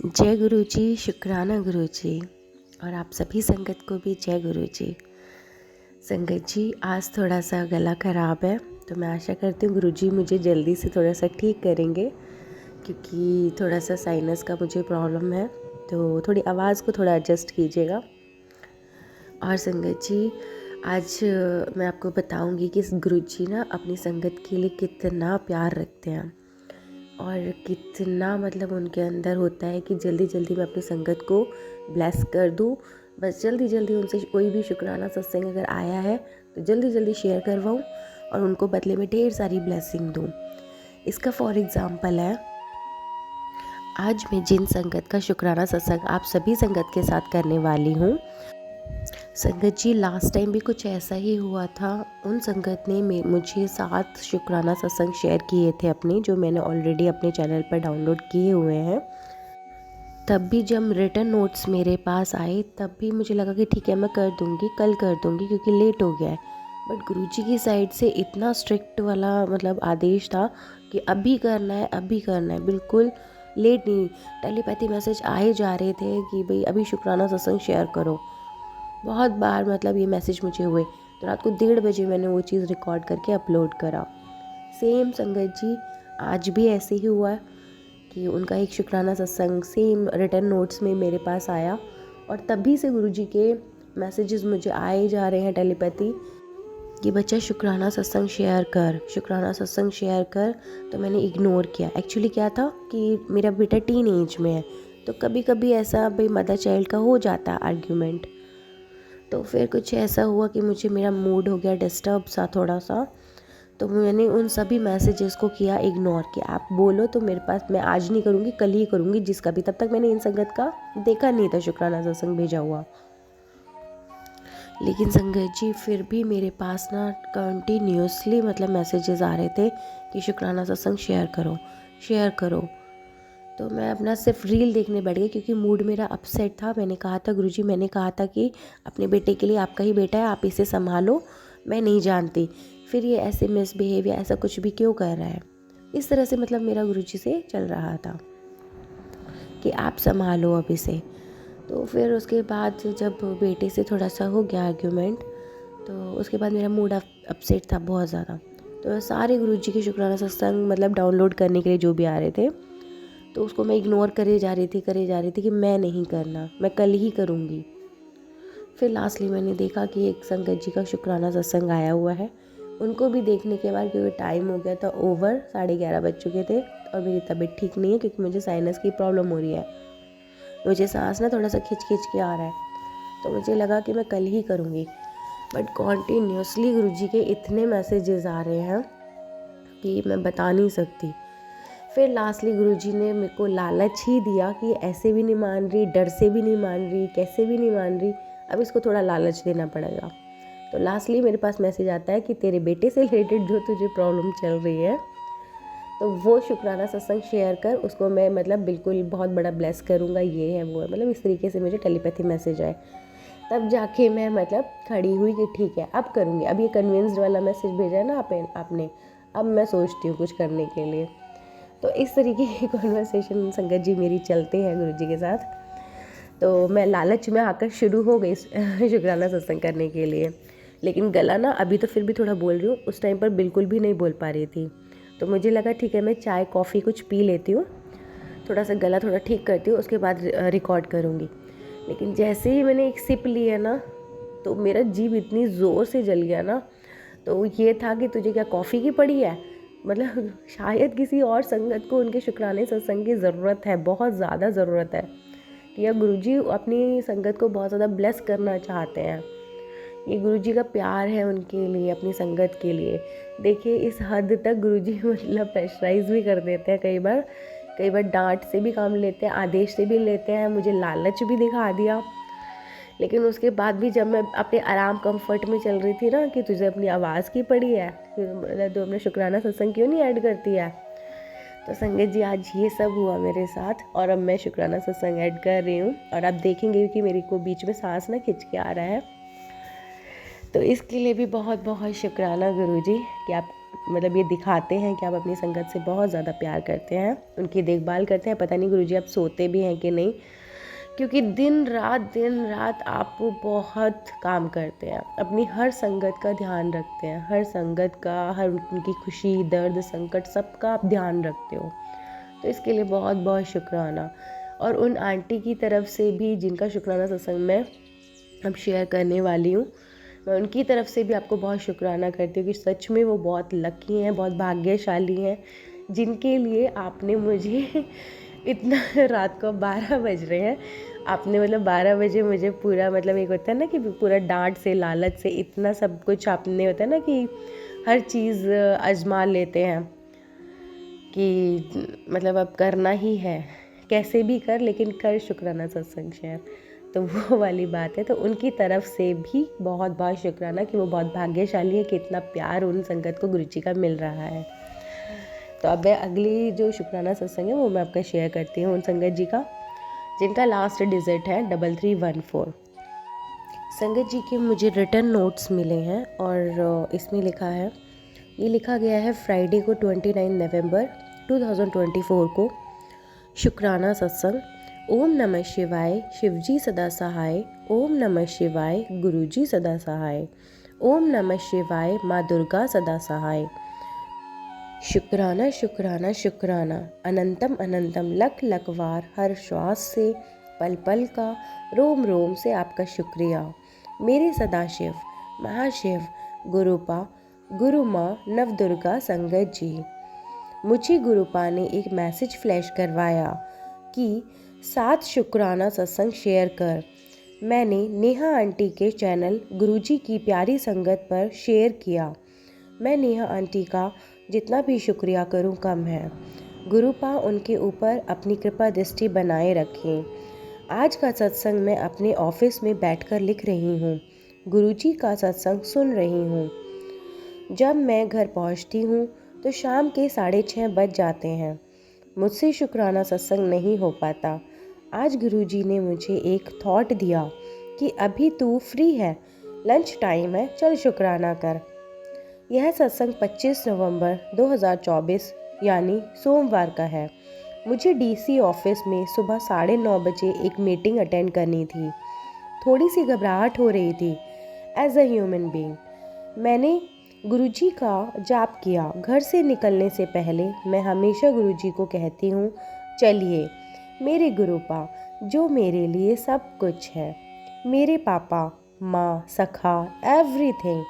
जय गुरु जी, शुक्राना गुरु जी। और आप सभी संगत को भी जय गुरु जी। संगत जी, आज थोड़ा सा गला ख़राब है, तो मैं आशा करती हूँ गुरु जी मुझे जल्दी से थोड़ा सा ठीक करेंगे, क्योंकि थोड़ा सा साइनस का मुझे प्रॉब्लम है, तो थोड़ी आवाज़ को थोड़ा एडजस्ट कीजिएगा। और संगत जी, आज मैं आपको बताऊँगी कि गुरु जी ना अपनी संगत के लिए कितना प्यार रखते हैं और कितना मतलब उनके अंदर होता है कि जल्दी जल्दी मैं अपनी संगत को ब्लेस कर दूँ। बस जल्दी जल्दी उनसे कोई भी शुक्राना सत्संग अगर आया है तो जल्दी जल्दी शेयर करवाऊँ और उनको बदले में ढेर सारी ब्लेसिंग दूँ। इसका फॉर एग्ज़ाम्पल है, आज मैं जिन संगत का शुक्राना सत्संग आप सभी संगत के साथ करने वाली हूँ, संगत जी लास्ट टाइम भी कुछ ऐसा ही हुआ था। उन संगत ने मुझे 7 शुक्राना सत्संग शेयर किए थे अपने, जो मैंने ऑलरेडी अपने चैनल पर डाउनलोड किए हुए हैं। तब भी जब रिटर्न नोट्स मेरे पास आए तब भी मुझे लगा कि ठीक है मैं कर दूँगी, कल कर दूँगी क्योंकि लेट हो गया है। बट गुरुजी की साइड से इतना स्ट्रिक्ट वाला मतलब आदेश था कि अभी करना है, अभी करना है, बिल्कुल लेट नहीं। टेलीपैथी मैसेज आए जा रहे थे कि भाई अभी शुक्राना सत्संग शेयर करो। बहुत बार मतलब ये मैसेज मुझे हुए, तो रात को 1:30 बजे मैंने वो चीज़ रिकॉर्ड करके अपलोड करा। सेम संगत जी आज भी ऐसे ही हुआ कि उनका एक शुक्राना सत्संग सेम रिटर्न नोट्स में मेरे पास आया और तभी से गुरुजी के मैसेजेस मुझे आए जा रहे हैं टेलीपैथी कि बच्चा शुक्राना सत्संग शेयर कर, शुक्राना सत्संग शेयर कर। तो मैंने इग्नोर किया। एक्चुअली क्या था कि मेरा बेटा टीन एज में है, तो कभी कभी ऐसा भाई मदर चाइल्ड का हो जाता है आर्ग्यूमेंट। तो फिर कुछ ऐसा हुआ कि मुझे मेरा मूड हो गया डिस्टर्ब सा थोड़ा सा, तो मैंने उन सभी मैसेजेस को किया इग्नोर कि आप बोलो तो मेरे पास, मैं आज नहीं करूँगी कल ही करूँगी जिसका भी। तब तक मैंने इन संगत का देखा नहीं था शुक्राना सत्संग भेजा हुआ। लेकिन संगत जी फिर भी मेरे पास ना कंटिन्यूसली मतलब मैसेजेस आ रहे थे कि शुक्राना सत्संग शेयर करो, शेयर करो। तो मैं अपना सिर्फ रील देखने बैठ गई क्योंकि मूड मेरा अपसेट था। मैंने कहा था गुरुजी, मैंने कहा था कि अपने बेटे के लिए आपका ही बेटा है, आप इसे संभालो, मैं नहीं जानती फिर ये ऐसे मिसबिहेव या ऐसा कुछ भी क्यों कर रहा है। इस तरह से मतलब मेरा गुरुजी से चल रहा था कि आप संभालो अब इसे। तो फिर उसके बाद जब बेटे से थोड़ा सा हो गया आर्ग्यूमेंट, तो उसके बाद मेरा मूड अपसेट था बहुत ज़्यादा। तो सारे गुरुजी के शुक्राना सत्संग मतलब डाउनलोड करने के लिए जो भी आ रहे थे, तो उसको मैं इग्नोर करे जा रही थी कि मैं नहीं करना, मैं कल ही करूँगी। फिर लास्टली मैंने देखा कि एक संगत जी का शुक्राना सत्संग आया हुआ है। उनको भी देखने के बाद, क्योंकि टाइम हो गया था ओवर, 11:30 बज चुके थे और मेरी तबीयत ठीक नहीं है क्योंकि मुझे साइनस की प्रॉब्लम हो रही है। मुझे सांस ना थोड़ा सा खिंच खिंच के आ रहा है, तो मुझे लगा कि मैं कल ही करूँगी। बट कॉन्टीन्यूसली गुरुजी के इतने मैसेजेस आ रहे हैं कि मैं बता नहीं सकती। फिर लास्टली गुरुजी ने मेरे को लालच ही दिया कि ऐसे भी नहीं मान रही, डर से भी नहीं मान रही, कैसे भी नहीं मान रही, अब इसको थोड़ा लालच देना पड़ेगा। तो लास्टली मेरे पास मैसेज आता है कि तेरे बेटे से रिलेटेड जो तुझे प्रॉब्लम चल रही है, तो वो शुक्राना सत्संग शेयर कर, उसको मैं मतलब बिल्कुल बहुत बड़ा ब्लेस करूँगा, ये है वो है, मतलब इस तरीके से मुझे टेलीपैथी मैसेज आए। तब जाके मैं मतलब खड़ी हुई कि ठीक है अब करूँगी। अब ये कन्विंस्ड वाला मैसेज भेजा है ना आपने, अब मैं सोचती हूँ कुछ करने के लिए। तो इस तरीके की कॉन्वर्सेशन संगत जी मेरी चलते हैं गुरुजी के साथ। तो मैं लालच में आकर शुरू हो गई शुक्राना सत्संग करने के लिए। लेकिन गला ना अभी तो फिर भी थोड़ा बोल रही हूँ, उस टाइम पर बिल्कुल भी नहीं बोल पा रही थी। तो मुझे लगा ठीक है मैं चाय कॉफ़ी कुछ पी लेती हूँ, थोड़ा सा गला थोड़ा ठीक करती हूँ, उसके बाद रिकॉर्ड करूँगी। लेकिन जैसे ही मैंने एक सिप ली है ना, तो मेरा जीभ इतनी ज़ोर से जल गया ना। तो ये था कि तुझे क्या कॉफ़ी की पड़ी है, मतलब शायद किसी और संगत को उनके शुक्राने सत्संग की ज़रूरत है, बहुत ज़्यादा ज़रूरत है कि यह गुरुजी अपनी संगत को बहुत ज़्यादा ब्लेस करना चाहते हैं। ये गुरुजी का प्यार है उनके लिए, अपनी संगत के लिए। देखिए इस हद तक गुरुजी मतलब प्रेशराइज़ भी कर देते हैं कई बार डांट से भी काम लेते हैं, आदेश से भी लेते हैं, मुझे लालच भी दिखा दिया। लेकिन उसके बाद भी जब मैं अपने आराम कंफर्ट में चल रही थी ना कि तुझे अपनी आवाज़ की पड़ी है, मतलब तो अपने शुक्राना सत्संग क्यों नहीं ऐड करती है। तो संगत जी आज ये सब हुआ मेरे साथ और अब मैं शुक्राना सत्संग ऐड कर रही हूँ और आप देखेंगे कि मेरे को बीच में सांस ना खिंच के आ रहा है। तो इसके लिए भी बहुत बहुत शुक्राना गुरुजी कि आप मतलब ये दिखाते हैं कि आप अपनी संगत से बहुत ज़्यादा प्यार करते हैं, उनकी देखभाल करते हैं। पता नहीं गुरुजी आप सोते भी हैं कि नहीं, क्योंकि दिन रात आप बहुत काम करते हैं, अपनी हर संगत का ध्यान रखते हैं, हर संगत का, हर उनकी खुशी, दर्द, संकट सबका आप ध्यान रखते हो। तो इसके लिए बहुत बहुत शुक्राना। और उन आंटी की तरफ से भी जिनका शुक्राना सत्संग में अब शेयर करने वाली हूँ, मैं उनकी तरफ से भी आपको बहुत शुक्राना करती हूँ कि सच में वो बहुत लकी हैं, बहुत भाग्यशाली हैं, जिनके लिए आपने मुझे इतना रात को 12 बज रहे हैं, आपने मतलब 12 बजे मुझे पूरा, मतलब एक होता है ना कि पूरा डांट से, लालच से इतना सब कुछ आपने, होता है ना कि हर चीज़ आजमा लेते हैं कि मतलब अब करना ही है, कैसे भी कर, लेकिन कर शुक्राना सत्संग शेयर। तो वो वाली बात है। तो उनकी तरफ से भी बहुत बहुत शुक्राना कि वो बहुत भाग्यशाली है कि इतना प्यार उन संगत को गुरुजी का मिल रहा है। तो अब मैं अगली जो शुक्राना सत्संग है वो मैं आपका शेयर करती हूँ उन संगत जी का, जिनका लास्ट डिजिट है 3314। संगत जी के मुझे रिटर्न नोट्स मिले हैं और इसमें लिखा है, ये लिखा गया है फ्राइडे को 29 नवंबर 2024 को, शुक्राना सत्संग। ओम नमः शिवाय, शिवजी सदा सहाय। ओम नमः शिवाय, गुरुजी सदा सहाय। ओम नमः शिवाय, माँ दुर्गा सदा सहाय। शुक्राना शुक्राना शुक्राना, अनंतम अनंतम लख लखवार, हर श्वास से, पल पल का, रोम रोम से आपका शुक्रिया। मेरे सदाशिव, महाशिव, गुरुपा, गुरु माँ नवदुर्गा संगत जी। मुझे गुरुपा ने एक मैसेज फ्लैश करवाया कि 7 शुक्राना सत्संग शेयर कर। मैंने नेहा आंटी के चैनल गुरुजी की प्यारी संगत पर शेयर किया। मैं नेहा आंटी का जितना भी शुक्रिया करूं कम है। गुरुपा उनके ऊपर अपनी कृपा दृष्टि बनाए रखें। आज का सत्संग मैं अपने ऑफिस में बैठकर लिख रही हूँ, गुरुजी का सत्संग सुन रही हूँ। जब मैं घर पहुँचती हूँ तो शाम के 6:30 बज जाते हैं। मुझसे शुक्राना सत्संग नहीं हो पाता। आज गुरुजी ने मुझे एक थॉट दिया कि अभी तू फ्री है, लंच टाइम है, चल शुक्राना कर। यह सत्संग 25 नवंबर 2024 यानी सोमवार का है। मुझे डीसी ऑफिस में सुबह 9:30 बजे एक मीटिंग अटेंड करनी थी। थोड़ी सी घबराहट हो रही थी एज अ ह्यूमन बीइंग। मैंने गुरुजी का जाप किया। घर से निकलने से पहले मैं हमेशा गुरुजी को कहती हूँ, चलिए मेरे गुरुपा जो मेरे लिए सब कुछ है, मेरे पापा, माँ, सखा, एवरीथिंग।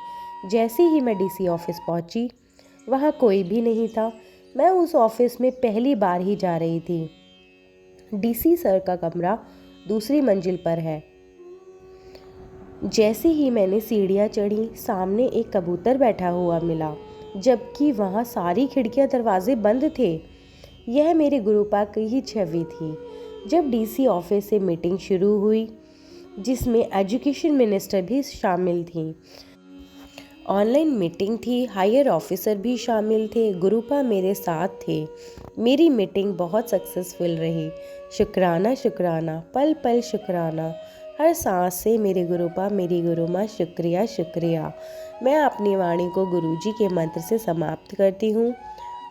जैसे ही मैं डीसी ऑफिस पहुँची, वहाँ कोई भी नहीं था। मैं उस ऑफिस में पहली बार ही जा रही थी। डीसी सर का कमरा दूसरी मंजिल पर है। जैसे ही मैंने सीढ़ियाँ चढ़ी, सामने एक कबूतर बैठा हुआ मिला, जबकि वहाँ सारी खिड़कियाँ दरवाजे बंद थे। यह मेरे गुरुपा की ही छवि थी। जब डीसी ऑफिस से मीटिंग शुरू हुई, जिसमें एजुकेशन मिनिस्टर भी शामिल थी, ऑनलाइन मीटिंग थी, हायर ऑफिसर भी शामिल थे, गुरुपा मेरे साथ थे। मेरी मीटिंग बहुत सक्सेसफुल रही। शुक्राना शुक्राना, पल पल शुक्राना, हर सांस से मेरे गुरुपा, मेरी गुरुमाँ, शुक्रिया शुक्रिया। मैं अपनी वाणी को गुरुजी के मंत्र से समाप्त करती हूँ।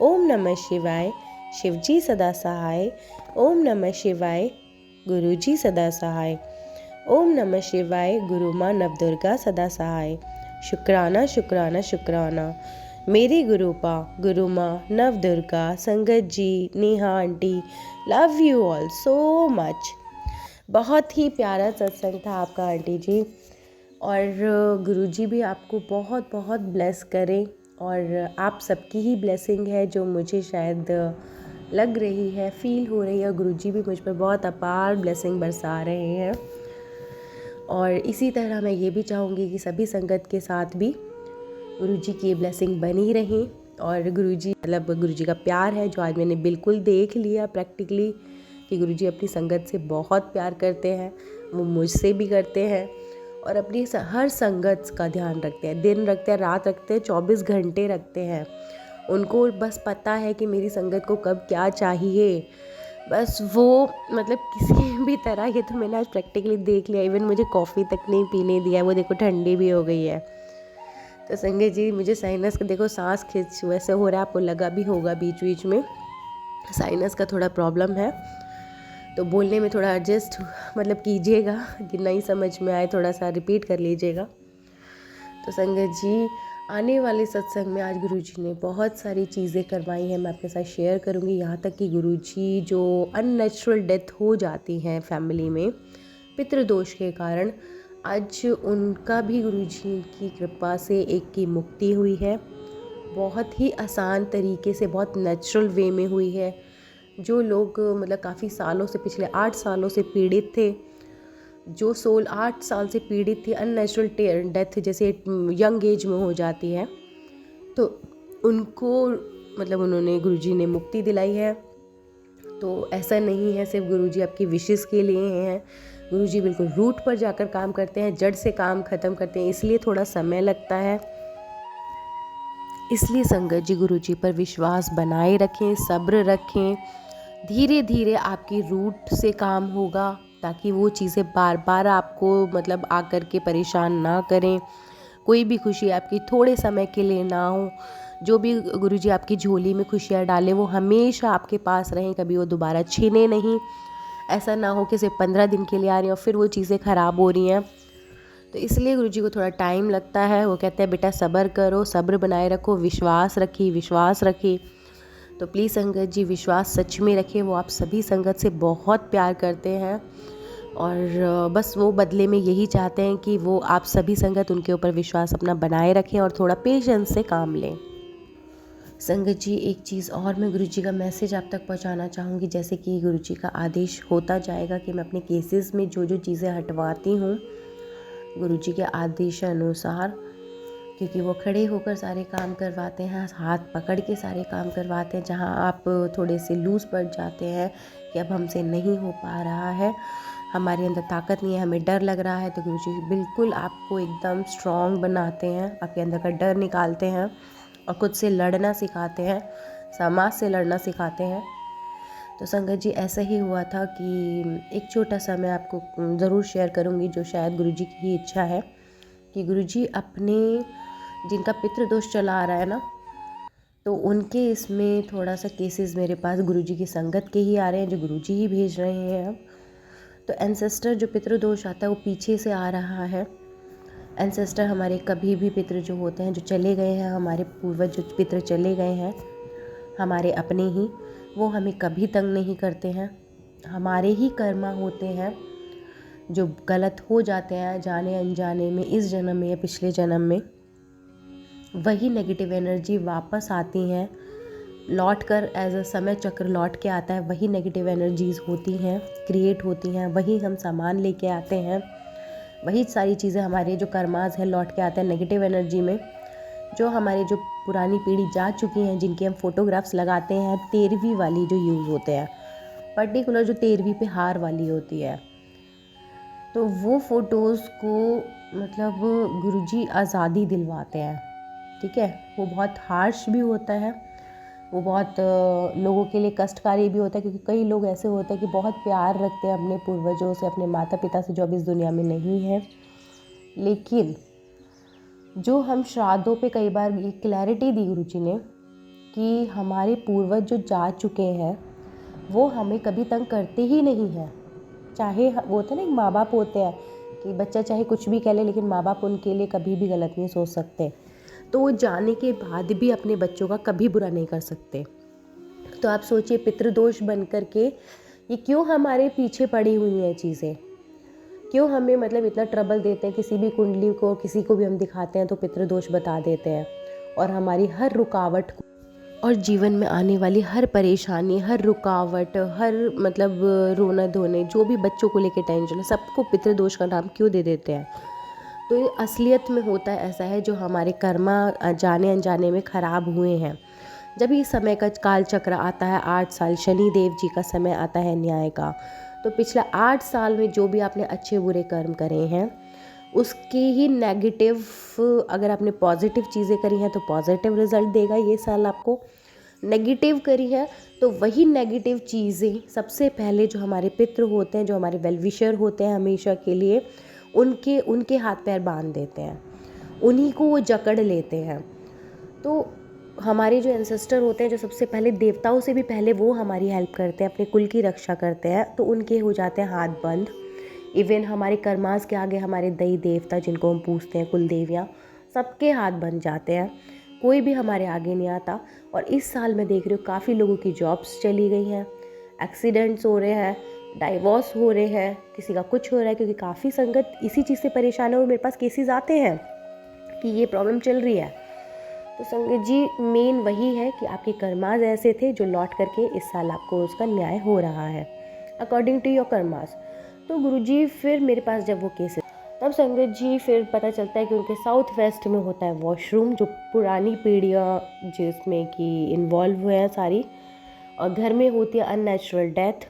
ओम नमः शिवाय, शिवजी सदा सहाय। ओम नमः शिवाय, गुरुजी सदा सहाय। ओम नमः शिवाय, गुरु माँ नवदुर्गा सदा सहाय। शुक्राना शुक्राना शुक्राना, मेरी गुरुपा, गुरु माँ नवदुर्गा, संगत जी, Neha aunty, love you all so much. बहुत ही प्यारा सत्संग था आपका आंटी जी, और गुरुजी भी आपको बहुत बहुत ब्लेस करें। और आप सबकी ही ब्लेसिंग है जो मुझे शायद लग रही है, फील हो रही है। गुरुजी भी मुझ पर बहुत अपार ब्लेसिंग बरसा रहे हैं। और इसी तरह मैं ये भी चाहूँगी कि सभी संगत के साथ भी गुरुजी की ब्लेसिंग बनी रही। और गुरुजी मतलब गुरुजी का प्यार है जो आज मैंने बिल्कुल देख लिया प्रैक्टिकली, कि गुरुजी अपनी संगत से बहुत प्यार करते हैं, वो मुझसे भी करते हैं और अपनी हर संगत का ध्यान रखते हैं। दिन रखते हैं, रात रखते हैं, 24 घंटे रखते हैं। उनको बस पता है कि मेरी संगत को कब क्या चाहिए, बस वो मतलब किसी भी तरह। ये तो मैंने आज प्रैक्टिकली देख लिया। इवन मुझे कॉफ़ी तक नहीं पीने दिया है, वो देखो ठंडी भी हो गई है। तो संजय जी मुझे साइनस का देखो सांस खींच वैसे हो रहा है, आपको लगा भी होगा बीच बीच में साइनस का थोड़ा प्रॉब्लम है, तो बोलने में थोड़ा एडजस्ट मतलब कीजिएगा कि नहीं समझ में आए, थोड़ा सा रिपीट कर लीजिएगा। तो संगत जी आने वाले सत्संग में आज गुरुजी ने बहुत सारी चीज़ें करवाई हैं, मैं आपके साथ शेयर करूंगी। यहाँ तक कि गुरुजी जो अननेचुरल डेथ हो जाती हैं फैमिली में पितृदोष के कारण, आज उनका भी गुरुजी की कृपा से एक की मुक्ति हुई है। बहुत ही आसान तरीके से, बहुत नेचुरल वे में हुई है। जो लोग मतलब काफ़ी सालों से, पिछले 8 सालों से पीड़ित थे, जो सोल 8 साल से पीड़ित थी अननेचुरल डेथ जैसे यंग एज में हो जाती है, तो उनको मतलब उन्होंने गुरुजी ने मुक्ति दिलाई है। तो ऐसा नहीं है सिर्फ गुरुजी आपकी विशेष के लिए हैं, गुरुजी बिल्कुल रूट पर जाकर काम करते हैं, जड़ से काम ख़त्म करते हैं, इसलिए थोड़ा समय लगता है। इसलिए संगत जी गुरुजी पर विश्वास बनाए रखें, सब्र रखें, धीरे धीरे आपकी रूट से काम होगा, ताकि वो चीज़ें बार बार आपको मतलब आकर के परेशान ना करें। कोई भी खुशी आपकी थोड़े समय के लिए ना हो, जो भी गुरुजी आपकी झोली में खुशियाँ डालें वो हमेशा आपके पास रहें, कभी वो दोबारा छीने नहीं। ऐसा ना हो कि सिर्फ 15 दिन के लिए आ रही हैं और फिर वो चीज़ें ख़राब हो रही हैं। तो इसलिए गुरुजी को थोड़ा टाइम लगता है। वो कहते हैं बेटा सब्र करो, सब्र बनाए रखो, विश्वास रखिए। तो प्लीज़ संगत जी विश्वास सच में रखिए, वो आप सभी संगत से बहुत प्यार करते हैं और बस वो बदले में यही चाहते हैं कि वो आप सभी संगत उनके ऊपर विश्वास अपना बनाए रखें और थोड़ा पेशेंस से काम लें। संगत जी एक चीज़ और मैं गुरुजी का मैसेज आप तक पहुंचाना चाहूँगी, जैसे कि गुरुजी का आदेश होता जाएगा कि मैं अपने केसेस में जो जो चीज़ें हटवाती हूँ गुरुजी के आदेश अनुसार, क्योंकि वो खड़े होकर सारे काम करवाते हैं, हाथ पकड़ के सारे काम करवाते हैं। जहाँ आप थोड़े से लूज़ पड़ जाते हैं कि अब हमसे नहीं हो पा रहा है, हमारे अंदर ताकत नहीं है, हमें डर लग रहा है, तो गुरुजी बिल्कुल आपको एकदम स्ट्रॉन्ग बनाते हैं, आपके अंदर का डर निकालते हैं और खुद से लड़ना सिखाते हैं, समाज से लड़ना सिखाते हैं। तो संगत जी ऐसा ही हुआ था कि एक छोटा सा मैं आपको ज़रूर शेयर करूँगी, जो शायद गुरुजी की ही इच्छा है कि गुरुजी अपने जिनका पितृदोष चला आ रहा है ना, तो उनके इसमें थोड़ा सा केसेस मेरे पास गुरुजी की संगत के ही आ रहे हैं, जो गुरुजी ही भेज रहे हैं अब। तो एंसेस्टर जो पितृदोष आता है वो पीछे से आ रहा है। एंसेस्टर हमारे कभी भी पितृ जो होते हैं, जो चले गए हैं, हमारे पूर्वज जो पितृ चले गए हैं हमारे अपने ही, वो हमें कभी तंग नहीं करते हैं। हमारे ही कर्मा होते हैं जो गलत हो जाते हैं जाने अनजाने में, इस जन्म में या पिछले जन्म में, वही नेगेटिव एनर्जी वापस आती हैं लौट कर, एज अ समय चक्र लौट के आता है। वही नेगेटिव एनर्जीज़ होती हैं, क्रिएट होती हैं, वही हम सामान लेके आते हैं, वही सारी चीज़ें हमारे जो कर्माज हैं लौट के आते हैं नेगेटिव एनर्जी में। जो हमारे जो पुरानी पीढ़ी जा चुकी हैं, जिनके हम फोटोग्राफ्स लगाते हैं, 13वीं वाली जो यूज़ होते हैं, पर्टिकुलर जो 13वीं पे हार वाली होती है, तो वो फ़ोटोज़ को मतलब गुरुजी आज़ादी दिलवाते हैं। ठीक है, वो बहुत हार्श भी होता है, वो बहुत लोगों के लिए कष्टकारी भी होता है, क्योंकि कई लोग ऐसे होते हैं कि बहुत प्यार रखते हैं अपने पूर्वजों से, अपने माता पिता से, जो अब इस दुनिया में नहीं है। लेकिन जो हम श्राद्धों पे कई बार ये क्लैरिटी दी गुरुजी ने कि हमारे पूर्वज जो जा चुके हैं वो हमें कभी तंग करते ही नहीं हैं। चाहे वो होता है ना, एक माँ बाप होते हैं कि बच्चा चाहे कुछ भी कह ले, लेकिन माँ बाप उनके लिए कभी भी गलत नहीं सोच सकते, तो वो जाने के बाद भी अपने बच्चों का कभी बुरा नहीं कर सकते। तो आप सोचिए पितृदोष बन कर के ये क्यों हमारे पीछे पड़ी हुई हैं चीज़ें, क्यों हमें मतलब इतना ट्रबल देते हैं। किसी भी कुंडली को किसी को भी हम दिखाते हैं तो पितृदोष बता देते हैं, और हमारी हर रुकावट और जीवन में आने वाली हर परेशानी, हर रुकावट, हर मतलब रोना धोने, जो भी बच्चों को लेके टेंशन है, सबको पितृदोष का नाम क्यों दे देते हैं। तो ये असलियत में होता है ऐसा है, जो हमारे कर्मा जाने अनजाने में ख़राब हुए हैं। जब इस समय का काल चक्र आता है 8 साल, शनि देव जी का समय आता है न्याय का, तो पिछला 8 साल में जो भी आपने अच्छे बुरे कर्म करे हैं उसके ही नेगेटिव, अगर आपने पॉजिटिव चीज़ें करी हैं तो पॉजिटिव रिजल्ट देगा ये साल आपको, नेगेटिव करी है तो वही नेगेटिव चीज़ें सबसे पहले जो हमारे पितृ होते हैं, जो हमारे वेल विशर होते हैं हमेशा के लिए, उनके हाथ पैर बांध देते हैं। उन्हीं को वो जकड़ लेते हैं। तो हमारे जो एंसेस्टर होते हैं, जो सबसे पहले देवताओं से भी पहले वो हमारी हेल्प करते हैं, अपने कुल की रक्षा करते हैं, तो उनके हो जाते हैं हाथ बंद। इवन हमारे कर्मास के आगे हमारे दई देवता जिनको हम पूछते हैं, कुल देवियाँ, सबके हाथ बन जाते हैं, कोई भी हमारे आगे नहीं आता। और इस साल मैं देख रही हूँ काफ़ी लोगों की जॉब्स चली गई हैं, एक्सीडेंट्स हो रहे हैं, डाइवोर्स हो रहे हैं, किसी का कुछ हो रहा है, क्योंकि काफ़ी संगत इसी चीज़ से परेशान है और मेरे पास केसेस आते हैं कि ये प्रॉब्लम चल रही है। तो संगत जी, मेन वही है कि आपके कर्मास ऐसे थे जो लौट करके इस साल आपको उसका न्याय हो रहा है अकॉर्डिंग टू योर कर्मास। तो गुरुजी फिर मेरे पास जब वो केसेस, तब संगत जी फिर पता चलता है कि उनके साउथ वेस्ट में होता है वॉशरूम, जो पुरानी पीढ़ियाँ जिसमें कि इन्वॉल्व हुए हैं सारी, और घर में होती है अननेचुरल डेथ,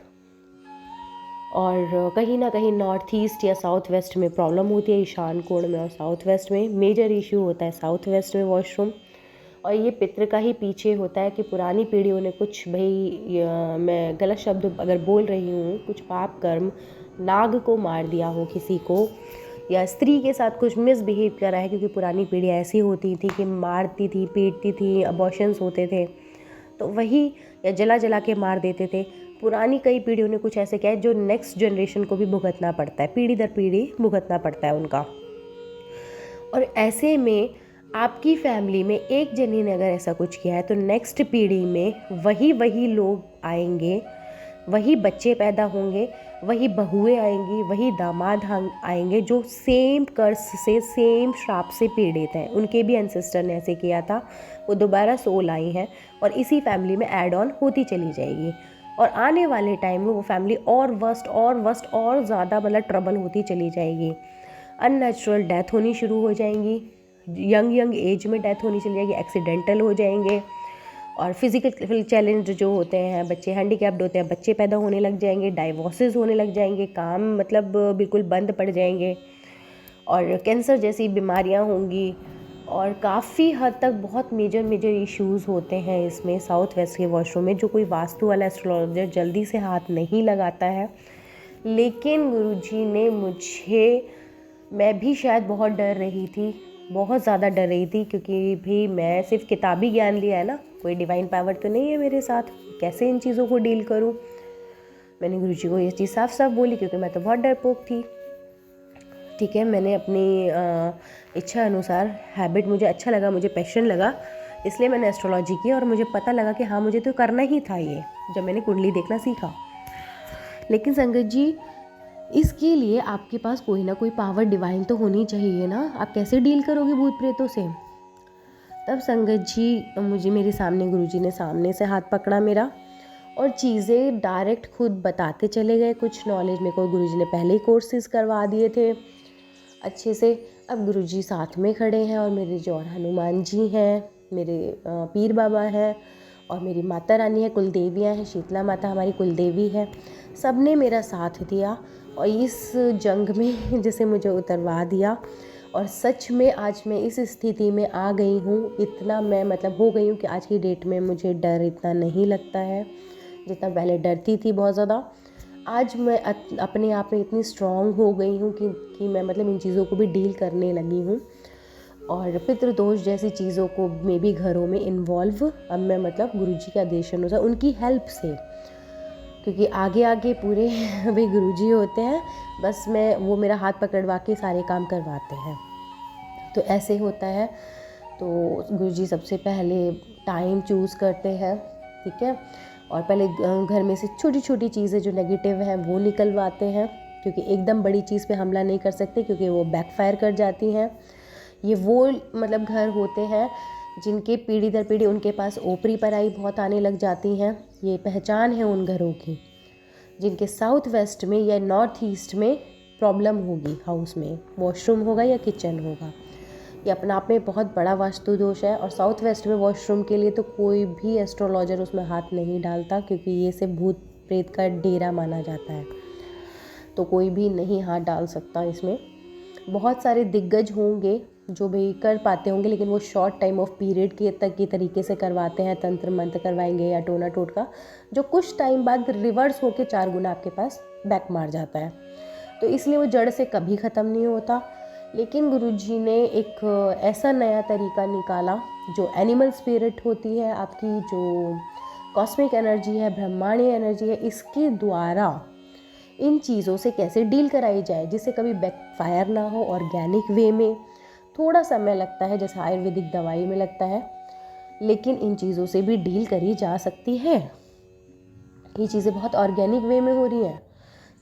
और कहीं ना कहीं नॉर्थ ईस्ट या साउथ वेस्ट में प्रॉब्लम होती है, ईशान कोण में और साउथ वेस्ट में मेजर इशू होता है साउथ वेस्ट में वॉशरूम। और ये पितृ का ही पीछे होता है कि पुरानी पीढ़ियों ने कुछ, भाई मैं गलत शब्द अगर बोल रही हूँ, कुछ पाप कर्म, नाग को मार दिया हो किसी को, या स्त्री के साथ कुछ मिसबिहेव करा है, क्योंकि पुरानी पीढ़ी ऐसी होती थी कि मारती थी, पीटती थी, अबॉर्शंस होते थे, तो वही, या जला जला के मार देते थे। पुरानी कई पीढ़ियों ने कुछ ऐसे किया है जो नेक्स्ट जनरेशन को भी भुगतना पड़ता है, पीढ़ी दर पीढ़ी भुगतना पड़ता है उनका। और ऐसे में आपकी फैमिली में एक जनी ने अगर ऐसा कुछ किया है, तो नेक्स्ट पीढ़ी में वही लोग आएंगे, वही बच्चे पैदा होंगे, वही बहुएं आएंगी, वही दामाद आएंगे जो सेम कर्स से, सेम श्राप से पीड़ित हैं। उनके भी एंसेस्टर ने ऐसे किया था, वो दोबारा सोल आई हैं और इसी फैमिली में ऐड ऑन होती चली जाएगी। और आने वाले टाइम में वो फैमिली और वर्स्ट और ज़्यादा मतलब ट्रबल होती चली जाएगी। अननेचुरल डेथ होनी शुरू हो जाएंगी, यंग एज में डेथ होनी चली जाएगी, एक्सीडेंटल हो जाएंगे, और फिजिकल चैलेंज जो होते हैं, बच्चे हैंडीकैप्ड होते हैं, बच्चे पैदा होने लग जाएंगे, डाइवोर्सेस होने लग जाएंगे, काम मतलब बिल्कुल बंद पड़ जाएंगे, और कैंसर जैसी बीमारियां होंगी, और काफ़ी हद तक बहुत मेजर इश्यूज़ होते हैं इसमें साउथ वेस्ट के वॉशरूम में, जो कोई वास्तु वाला एस्ट्रोलॉजर जल्दी से हाथ नहीं लगाता है। लेकिन गुरुजी ने मुझे, मैं भी शायद बहुत डर रही थी, बहुत ज़्यादा डर रही थी, क्योंकि भी मैं सिर्फ किताबी ज्ञान लिया है ना, कोई डिवाइन पावर तो नहीं है मेरे साथ, कैसे इन चीज़ों को डील करूं। मैंने गुरुजी को ये चीज़ साफ साफ बोली, क्योंकि मैं तो बहुत डरपोक थी। ठीक है, मैंने अपनी इच्छा अनुसार, हैबिट मुझे अच्छा लगा, मुझे पैशन लगा, इसलिए मैंने एस्ट्रोलॉजी की, और मुझे पता लगा कि हाँ मुझे तो करना ही था ये, जब मैंने कुंडली देखना सीखा। लेकिन संगत जी, इसके लिए आपके पास कोई ना कोई पावर डिवाइन तो होनी चाहिए ना, आप कैसे डील करोगे भूत प्रेतों से। तब संगत जी मुझे, मेरे सामने गुरुजी ने सामने से हाथ पकड़ा मेरा, और चीज़ें डायरेक्ट खुद बताते चले गए। कुछ नॉलेज मेरे को गुरुजी ने पहले ही कोर्सेज करवा दिए थे अच्छे से। अब गुरुजी साथ में खड़े हैं, और मेरे जो और हनुमान जी हैं, मेरे पीर बाबा हैं, और मेरी माता रानी है, कुल देवियाँ हैं, शीतला माता हमारी कुल देवी है, सब ने मेरा साथ दिया और इस जंग में जैसे मुझे उतरवा दिया। और सच में आज मैं इस स्थिति में आ गई हूँ, इतना मैं मतलब हो गई हूँ कि आज की डेट में मुझे डर इतना नहीं लगता है जितना पहले डरती थी बहुत ज़्यादा। आज मैं अपने आप में इतनी स्ट्रॉन्ग हो गई हूँ कि मैं मतलब इन चीज़ों को भी डील करने लगी हूँ, और पितृदोष जैसी चीज़ों को में भी घरों में इन्वॉल्व अब मैं मतलब गुरुजी के आदेश अनुसार उनकी हेल्प से, क्योंकि आगे आगे पूरे भाई गुरुजी होते हैं, बस मैं वो मेरा हाथ पकड़वा के सारे काम करवाते हैं। तो ऐसे होता है। तो गुरुजी सबसे पहले टाइम चूज़ करते हैं, ठीक है, और पहले घर में से छोटी छोटी चीज़ें जो नेगेटिव हैं वो निकलवाते हैं, क्योंकि एकदम बड़ी चीज़ पे हमला नहीं कर सकते, क्योंकि वो बैकफायर कर जाती हैं। ये वो मतलब घर होते हैं जिनके पीढ़ी दर पीढ़ी उनके पास ओपरी पराई बहुत आने लग जाती हैं। ये पहचान है उन घरों की जिनके साउथ वेस्ट में या नॉर्थ ईस्ट में प्रॉब्लम होगी, हाउस में वॉशरूम होगा या किचन होगा। ये अपना आप में बहुत बड़ा वास्तु दोष है। और साउथ वेस्ट में वॉशरूम के लिए तो कोई भी एस्ट्रोलॉजर उसमें हाथ नहीं डालता, क्योंकि ये सिर्फ भूत प्रेत का डेरा माना जाता है, तो कोई भी नहीं हाथ डाल सकता इसमें। बहुत सारे दिग्गज होंगे जो भी कर पाते होंगे, लेकिन वो शॉर्ट टाइम ऑफ पीरियड के तक के तरीके से करवाते हैं, तंत्र मंत्र करवाएंगे या टोना टोटका, जो कुछ टाइम बाद रिवर्स होके 4 गुना आपके पास बैक मार जाता है। तो इसलिए वो जड़ से कभी ख़त्म नहीं होता। लेकिन गुरुजी ने एक ऐसा नया तरीका निकाला, जो एनिमल स्पिरिट होती है आपकी, जो कॉस्मिक एनर्जी है, ब्रह्मांडीय एनर्जी है, इसके द्वारा इन चीज़ों से कैसे डील कराई जाए जिससे कभी बैकफायर ना हो। ऑर्गेनिक वे में थोड़ा समय लगता है, जैसे आयुर्वेदिक दवाई में लगता है, लेकिन इन चीज़ों से भी डील करी जा सकती है। ये चीज़ें बहुत ऑर्गेनिक वे में हो रही हैं,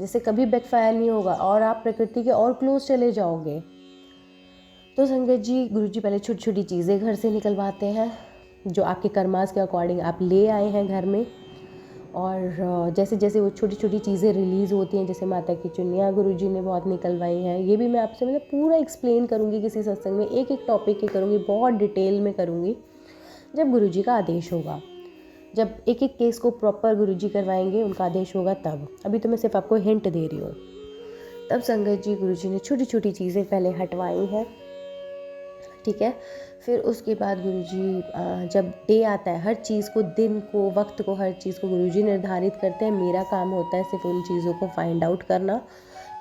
जिससे कभी बैकफायर नहीं होगा और आप प्रकृति के और क्लोज चले जाओगे। तो संगत जी, गुरुजी पहले छोटी छोटी चीज़ें घर से निकलवाते हैं, जो आपके कर्मास के अकॉर्डिंग आप ले आए हैं घर में। और जैसे जैसे वो छोटी छोटी चीज़ें रिलीज़ होती हैं, जैसे माता की चुन्नियाँ गुरुजी ने बहुत निकलवाई हैं, ये भी मैं आपसे मतलब पूरा एक्सप्लेन करूँगी किसी सत्संग में, एक एक टॉपिक के करूँगी, बहुत डिटेल में करूँगी जब गुरुजी का आदेश होगा। जब एक एक केस को प्रॉपर गुरुजी करवाएंगे, उनका आदेश होगा तब। अभी तो मैं सिर्फ आपको हिंट दे रही हूँ। तब संगत जी, गुरुजी ने छोटी छोटी चीज़ें पहले हटवाई हैं, ठीक है। फिर उसके बाद गुरुजी जब डे आता है, हर चीज़ को, दिन को, वक्त को, हर चीज़ को गुरुजी निर्धारित करते हैं। मेरा काम होता है सिर्फ उन चीज़ों को फाइंड आउट करना,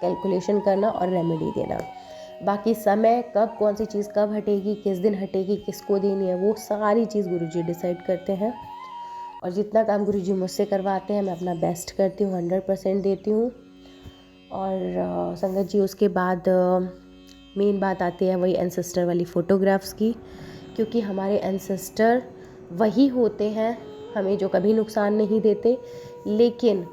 कैलकुलेशन करना और रेमेडी देना। बाकी समय कब कौन सी चीज़ कब हटेगी, किस दिन हटेगी, किसको देनी है, वो सारी चीज़ गुरुजी डिसाइड करते हैं। और जितना काम गुरुजी मुझसे करवाते हैं, मैं अपना बेस्ट करती हूँ, 100% देती हूँ। और संगत जी, उसके बाद मेन बात आती है वही एंसेस्टर वाली फ़ोटोग्राफ्स की, क्योंकि हमारे एंसेस्टर वही होते हैं हमें जो कभी नुकसान नहीं देते। लेकिन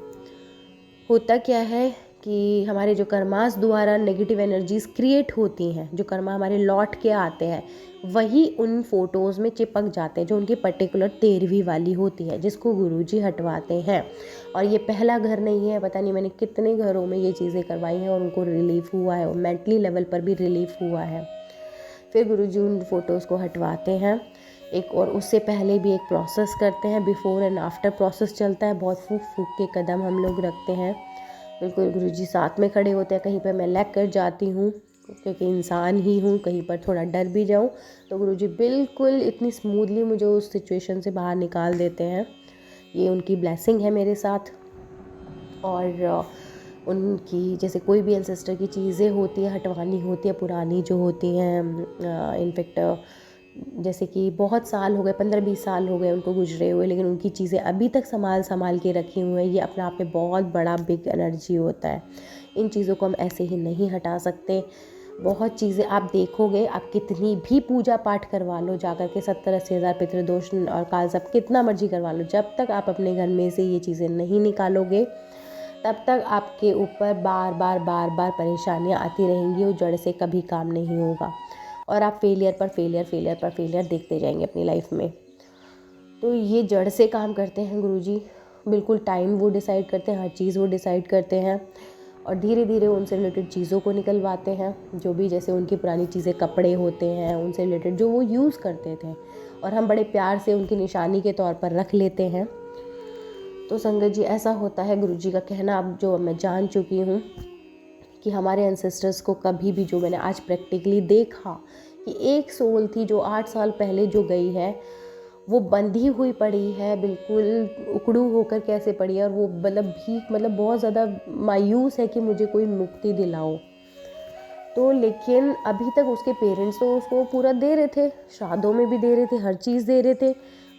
होता क्या है कि हमारे जो कर्मास द्वारा नेगेटिव एनर्जीज़ क्रिएट होती हैं, जो कर्मा हमारे लौट के आते हैं, वही उन फ़ोटोज़ में चिपक जाते हैं, जो उनकी पर्टिकुलर 13वीं वाली होती है, जिसको गुरुजी हटवाते हैं। और ये पहला घर नहीं है, पता नहीं मैंने कितने घरों में ये चीज़ें करवाई हैं और उनको रिलीफ हुआ है, और मेंटली लेवल पर भी रिलीफ हुआ है। फिर गुरुजी उन फ़ोटोज़ को हटवाते हैं एक, और उससे पहले भी एक प्रोसेस करते हैं, बिफ़ोर एंड आफ्टर प्रोसेस चलता है। बहुत फूक फूक के कदम हम लोग रखते हैं, बिल्कुल गुरुजी साथ में खड़े होते हैं। कहीं पर मैं लैग कर जाती हूँ, क्योंकि इंसान ही हूँ, कहीं पर थोड़ा डर भी जाऊँ तो गुरुजी बिल्कुल इतनी स्मूथली मुझे उस सिचुएशन से बाहर निकाल देते हैं। ये उनकी ब्लेसिंग है मेरे साथ। और उनकी जैसे कोई भी एंसेस्टर की चीज़ें होती है, हटवानी होती है, पुरानी जो होती हैं, इनफेक्ट जैसे कि बहुत साल हो गए, 15-20 साल हो गए उनको गुजरे हुए, लेकिन उनकी चीज़ें अभी तक संभाल के रखी हुई हैं, ये अपने आप में बहुत बड़ा बिग एनर्जी होता है। इन चीज़ों को हम ऐसे ही नहीं हटा सकते। बहुत चीज़ें आप देखोगे, आप कितनी भी पूजा पाठ करवा लो जाकर के, 70-80 हज़ार पितृदोष और काल सब कितना मर्जी करवा लो, जब तक आप अपने घर में से ये चीज़ें नहीं निकालोगे, तब तक आपके ऊपर बार बार परेशानियाँ आती रहेंगी और जड़ से कभी काम नहीं होगा, और आप फेलियर पर फेलियर देखते जाएंगे अपनी लाइफ में। तो ये जड़ से काम करते हैं गुरुजी, बिल्कुल टाइम वो डिसाइड करते हैं, हर चीज़ वो डिसाइड करते हैं, और धीरे धीरे उनसे रिलेटेड चीज़ों को निकलवाते हैं, जो भी जैसे उनकी पुरानी चीज़ें, कपड़े होते हैं उनसे रिलेटेड जो वो यूज़ करते थे, और हम बड़े प्यार से उनकी निशानी के तौर पर रख लेते हैं। तो संगत जी, ऐसा होता है गुरुजी का कहना, अब जो मैं जान चुकी हूँ कि हमारे एंसेस्टर्स को कभी भी, जो मैंने आज प्रैक्टिकली देखा कि एक सोल थी जो 8 साल पहले जो गई है, वो बंधी हुई पड़ी है, बिल्कुल उकड़ू होकर कैसे पड़ी है, और वो मतलब भीख, मतलब बहुत ज़्यादा मायूस है कि मुझे कोई मुक्ति दिलाओ। तो लेकिन अभी तक उसके पेरेंट्स तो उसको पूरा दे रहे थे, श्राद्धों में भी दे रहे थे, हर चीज़ दे रहे थे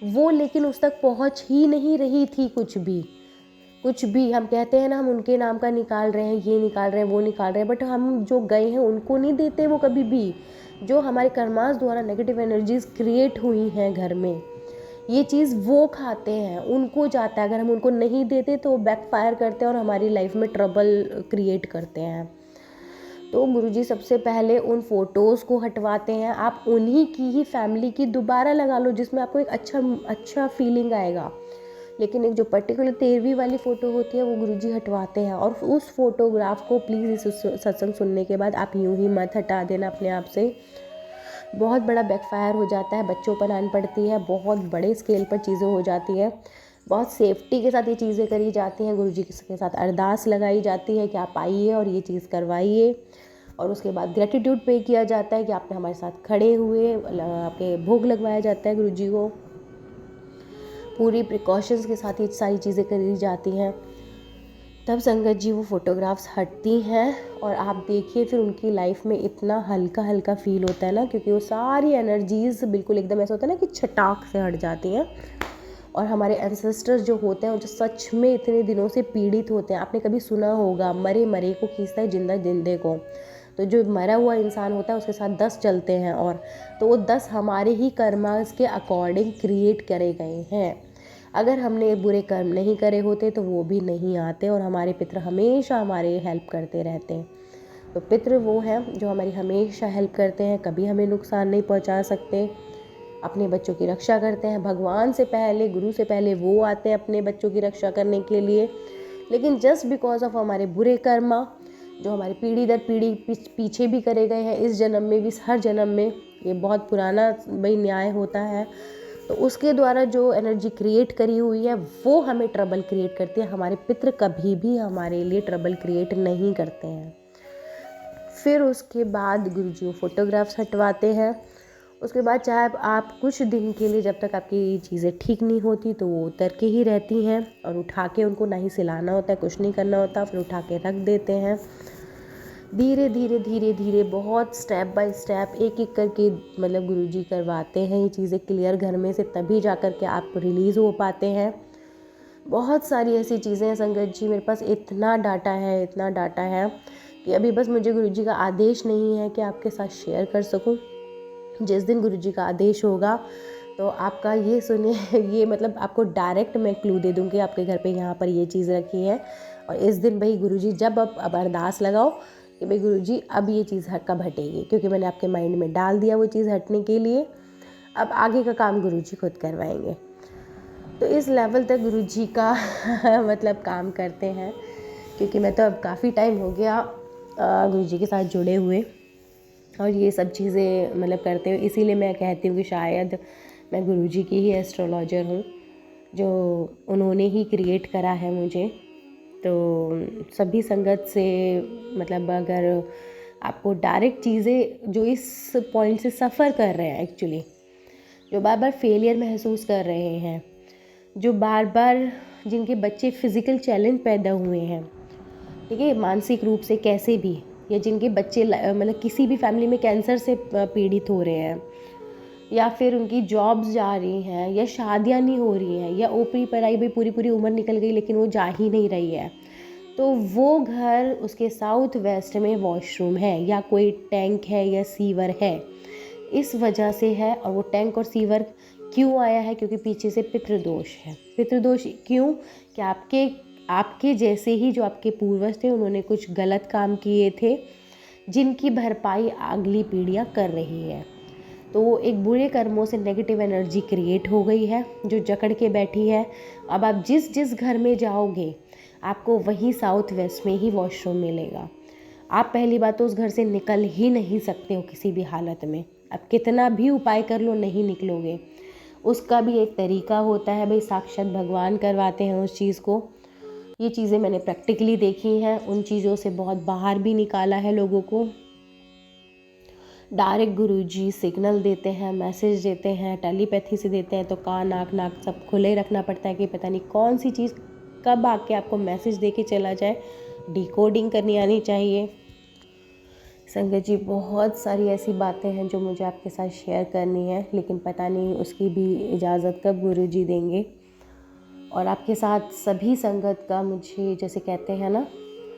वो, लेकिन उस तक पहुँच ही नहीं रही थी कुछ भी। हम कहते हैं ना, हम उनके नाम का निकाल रहे हैं, ये निकाल रहे हैं, वो निकाल रहे हैं, बट हम जो गए हैं उनको नहीं देते वो कभी भी। जो हमारे कर्मास द्वारा नेगेटिव एनर्जीज़ क्रिएट हुई हैं घर में, ये चीज़ वो खाते हैं, उनको जाता है। अगर हम उनको नहीं देते तो वो बैकफायर करते हैं और हमारी लाइफ में ट्रबल क्रिएट करते हैं। तो गुरुजी सबसे पहले उन फ़ोटोज़ को हटवाते हैं। आप उन्हीं की ही फैमिली की दोबारा लगा लो, जिसमें आपको एक अच्छा फीलिंग आएगा। लेकिन एक जो पर्टिकुलर 13वीं वाली फ़ोटो होती है वो गुरुजी हटवाते हैं। और उस फ़ोटोग्राफ को प्लीज़ इस सत्संग सुनने के बाद आप यूँ ही मत हटा देना अपने आप से, बहुत बड़ा बैकफायर हो जाता है, बच्चों पर आन पड़ती है, बहुत बड़े स्केल पर चीज़ें हो जाती हैं। बहुत सेफ्टी के साथ ये चीज़ें करी जाती हैं, गुरुजी के साथ अरदास लगाई जाती है कि आप आइए और ये चीज़ करवाइए, और उसके बाद ग्रेटिट्यूड पे किया जाता है कि आपने हमारे साथ खड़े हुए, आपके भोग लगवाया जाता है गुरुजी को। पूरी प्रिकॉशंस के साथ ये सारी चीज़ें करी जाती हैं। तब संगत जी वो फ़ोटोग्राफ्स हटती हैं और आप देखिए फिर उनकी लाइफ में इतना हल्का हल्का फील होता है ना, क्योंकि वो सारी एनर्जीज़ बिल्कुल एकदम ऐसा होता है ना कि छटाक से हट जाती हैं। और हमारे एंसेस्टर्स जो होते हैं, जो सच में इतने दिनों से पीड़ित होते हैं, आपने कभी सुना होगा मरे मरे को खींचता है जिंदा जिंदे को। तो जो मरा हुआ इंसान होता है उसके साथ 10 चलते हैं, और तो वो 10 हमारे ही कर्मास के अकॉर्डिंग क्रिएट करे गए हैं। अगर हमने बुरे कर्म नहीं करे होते तो वो भी नहीं आते, और हमारे पितृ हमेशा हमारे हेल्प करते रहते हैं। तो पितृ वो हैं जो हमारी हमेशा हेल्प करते हैं, कभी हमें नुकसान नहीं पहुंचा सकते, अपने बच्चों की रक्षा करते हैं। भगवान से पहले, गुरु से पहले वो आते हैं अपने बच्चों की रक्षा करने के लिए। लेकिन जस्ट बिकॉज ऑफ हमारे बुरे कर्मा जो हमारी पीढ़ी दर पीढ़ी पीछे भी करे गए हैं, इस जन्म में भी, हर जन्म में, ये बहुत पुराना भाई न्याय होता है, तो उसके द्वारा जो एनर्जी क्रिएट करी हुई है वो हमें ट्रबल क्रिएट करती है। हमारे पितृ कभी भी हमारे लिए ट्रबल क्रिएट नहीं करते हैं। फिर उसके बाद गुरुजी वो फोटोग्राफ्स हटवाते हैं। उसके बाद चाहे आप कुछ दिन के लिए, जब तक आपकी चीज़ें ठीक नहीं होती, तो वो उतर के ही रहती हैं, और उठा के उनको ना ही सिलाना होता है, कुछ नहीं करना होता, फिर उठा के रख देते हैं। धीरे धीरे धीरे धीरे बहुत स्टेप बाय स्टेप एक एक करके मतलब गुरुजी करवाते हैं ये चीज़ें क्लियर घर में से, तभी जा कर के आप रिलीज़ हो पाते हैं। बहुत सारी ऐसी चीज़ें हैं संगत जी, मेरे पास इतना डाटा है, इतना डाटा है कि अभी बस मुझे गुरुजी का आदेश नहीं है कि आपके साथ शेयर कर सकूं। जिस दिन गुरुजी का आदेश होगा तो आपका ये सुनिए ये मतलब आपको डायरेक्ट मैं क्लू दे दूँगी, आपके घर पे यहाँ पर ये चीज़ रखी है, और इस दिन भाई गुरुजी जब अब अरदास लगाओ कि भाई गुरुजी अब ये चीज़ कब हटेगी, क्योंकि मैंने आपके माइंड में डाल दिया वो चीज़ हटने के लिए। अब आगे का काम गुरुजी खुद करवाएंगे। तो इस लेवल तक गुरुजी का मतलब काम करते हैं, क्योंकि मैं तो अब काफ़ी टाइम हो गया गुरुजी के साथ जुड़े हुए और ये सब चीज़ें मतलब करते हुए। इसीलिए मैं कहती हूँ कि शायद मैं गुरुजी की ही एस्ट्रोलॉजर हूँ, जो उन्होंने ही क्रिएट करा है मुझे। तो सभी संगत से मतलब अगर आपको डायरेक्ट चीज़ें जो इस पॉइंट से सफ़र कर रहे हैं, एक्चुअली जो बार बार फेलियर महसूस कर रहे हैं, जो बार बार जिनके बच्चे फिज़िकल चैलेंज पैदा हुए हैं, ठीक है, मानसिक रूप से कैसे भी, या जिनके बच्चे मतलब किसी भी फैमिली में कैंसर से पीड़ित हो रहे हैं, या फिर उनकी जॉब्स जा रही हैं, या शादियां नहीं हो रही हैं, या ओपरी पढ़ाई भी पूरी पूरी उम्र निकल गई लेकिन वो जा ही नहीं रही है, तो वो घर उसके साउथ वेस्ट में वॉशरूम है या कोई टैंक है या सीवर है, इस वजह से है। और वो टैंक और सीवर क्यों आया है? क्योंकि पीछे से पितृदोष है। पितृदोष क्यों? कि आपके जैसे ही जो आपके पूर्वज थे उन्होंने कुछ गलत काम किए थे, जिनकी भरपाई अगली पीढ़ियाँ कर रही है। तो वो एक बुरे कर्मों से नेगेटिव एनर्जी क्रिएट हो गई है जो जकड़ के बैठी है। अब आप जिस जिस घर में जाओगे आपको वहीं साउथ वेस्ट में ही वॉशरूम मिलेगा। आप पहली बात तो उस घर से निकल ही नहीं सकते हो किसी भी हालत में। आप कितना भी उपाय कर लो नहीं निकलोगे। उसका भी एक तरीका होता है भाई, साक्षात भगवान करवाते हैं उस चीज़ को। ये चीज़ें मैंने प्रैक्टिकली देखी हैं, उन चीज़ों से बहुत बाहर भी निकाला है लोगों को। डायरेक्ट गुरुजी सिग्नल देते हैं, मैसेज देते हैं, टेलीपैथी से देते हैं, तो कान आँख नाक सब खुले रखना पड़ता है कि पता नहीं कौन सी चीज़ कब आके आपको मैसेज दे के चला जाए। डिकोडिंग करनी आनी चाहिए। संगत जी बहुत सारी ऐसी बातें हैं जो मुझे आपके साथ शेयर करनी है, लेकिन पता नहीं उसकी भी इजाज़त कब गुरुजी देंगे। और आपके साथ सभी संगत का मुझे जैसे कहते हैं ना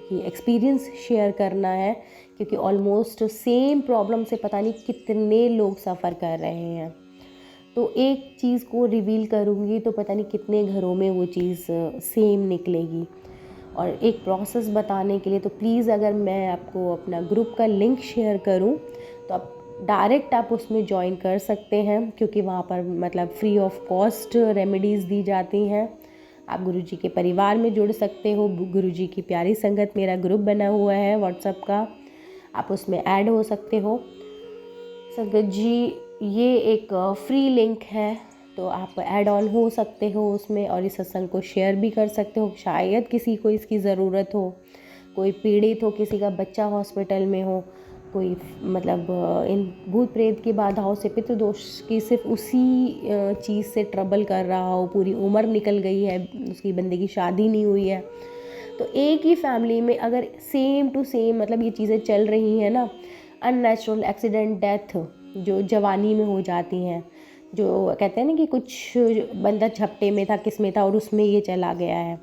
कि एक्सपीरियंस शेयर करना है, क्योंकि ऑलमोस्ट सेम प्रॉब्लम से पता नहीं कितने लोग सफ़र कर रहे हैं। तो एक चीज़ को रिवील करूँगी तो पता नहीं कितने घरों में वो चीज़ सेम निकलेगी। और एक प्रोसेस बताने के लिए तो प्लीज़ अगर मैं आपको अपना ग्रुप का लिंक शेयर करूँ तो आप डायरेक्ट आप उसमें ज्वाइन कर सकते हैं, क्योंकि वहाँ पर मतलब फ्री ऑफ कॉस्ट रेमेडीज़ दी जाती हैं। आप गुरुजी के परिवार में जुड़ सकते हो। गुरुजी की प्यारी संगत मेरा ग्रुप बना हुआ है व्हाट्सएप का, आप उसमें ऐड हो सकते हो। संगत जी ये एक फ्री लिंक है, तो आप ऐड ऑन हो सकते हो उसमें और इस सत्संग को शेयर भी कर सकते हो। शायद किसी को इसकी ज़रूरत हो, कोई पीड़ित हो, किसी का बच्चा हॉस्पिटल में हो, कोई मतलब इन भूत प्रेत की बाधाओं से, पितृदोष की सिर्फ उसी चीज़ से ट्रबल कर रहा हो, पूरी उम्र निकल गई है, उसकी बंदे की शादी नहीं हुई है, तो एक ही फैमिली में अगर सेम टू सेम मतलब ये चीज़ें चल रही हैं ना, अननेचुरल एक्सीडेंट, डेथ जो जवानी में हो जाती हैं, जो कहते हैं ना कि कुछ बंदा झपटे में था, किस में था और उसमें ये चला गया है,